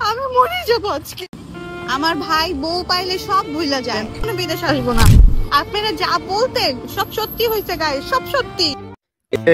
আমি মরে যাবো আজকে। আমার ভাই বউ পাইলে সব ভুলা যায়, কোনো বিদেশ আসবো না। আপনারা যা বলতেন সব সত্যি হয়েছে গায়ে, সব সত্যি।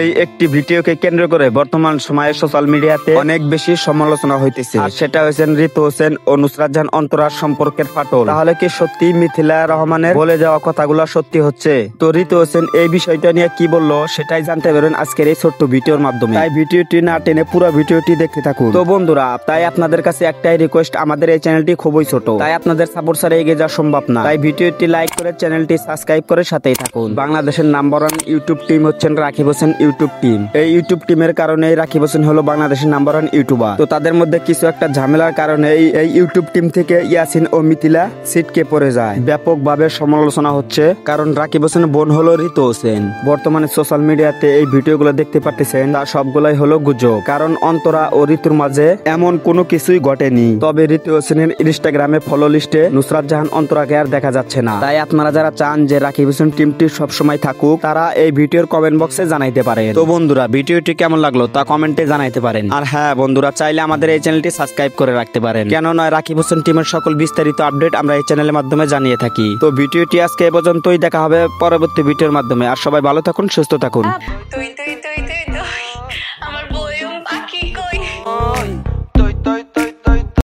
এই একটি ভিডিওকে কেন্দ্র করে বর্তমান সময়ে সোশ্যাল মিডিয়াতে অনেক বেশি সমালোচনা হইতেছে, আর সেটা হয়েছে ঋতু হোসেন ও নুসরাত জাহান অন্তরার সম্পর্কের ফাটল। তাহলে কি সত্যি মিথিলা রহমানের বলে যাওয়া কথাগুলো সত্যি হচ্ছে? তো ঋতু হোসেন এই বিষয়টা নিয়ে কি বললো সেটাই জানতে পারেন আজকের এই ছোট্ট ভিডিওর মাধ্যমে। তাই ভিডিওটি না টেনে পুরো ভিডিওটি দেখতে থাকুন। তো বন্ধুরা, তাই আপনাদের কাছে একটাই রিকোয়েস্ট, আমাদের এই চ্যানেলটি খুবই ছোট, তাই আপনাদের সাপোর্ট ছাড়া এগিয়ে যাওয়া সম্ভব না। তাই ভিডিওটি লাইক করে চ্যানেলটি সাবস্ক্রাইব করে সাথেই থাকুন। বাংলাদেশের নাম্বার 1 ইউটিউব টিম হচ্ছেন রাকিব হোসেন ইউটিউব টিম। এই ইউটিউব টিমের কারণে রাকিব হোসেন হলো বাংলাদেশের নাম্বার 1 ইউটিউবার। তো তাদের মধ্যে কিছু একটা ঝামেলার কারণে এই ইউটিউব টিম থেকে ইয়াসিন ও মিথিলা ছিটকে পড়ে যায়। ব্যাপকভাবে সমালোচনা হচ্ছে, কারণ রাকিব হোসেনের বোন হলো ঋতু হোসেন। বর্তমানে সোশ্যাল মিডিয়াতে এই ভিডিওগুলো দেখতে পাচ্ছেন, তা সবগুলাই হলো গুজব, কারণ অন্তরা ও ঋতুর মাঝে এমন কোনো কিছুই ঘটেনি। তবে ঋতু হোসেনের ইনস্টাগ্রামে ফলো লিস্টে নুসরাত জাহান অন্তরাকে আর দেখা যাচ্ছে না। তাই আপনারা যারা চান যে রাকিব হোসেন টিমটি সবসময় থাকুক, তারা এই ভিডিওর কমেন্ট বক্সে জানাইতে পারেন। তো বন্ধুরা, ভিডিওটি কেমন লাগলো তা কমেন্টে জানাইতে পারেন। আর হ্যাঁ বন্ধুরা, চাইলে আমাদের এই চ্যানেলটি সাবস্ক্রাইব করে রাখতে পারেন, কেন নয় রাকিব হোসেন টিমের সকল বিস্তারিত আপডেট আমরা এই চ্যানেলের মাধ্যমে জানিয়ে থাকি। তো ভিডিওটি আজকে এ পর্যন্তই, দেখা হবে পরবর্তী ভিডিওর মাধ্যমে। আর সবাই ভালো থাকুন, সুস্থ থাকুন।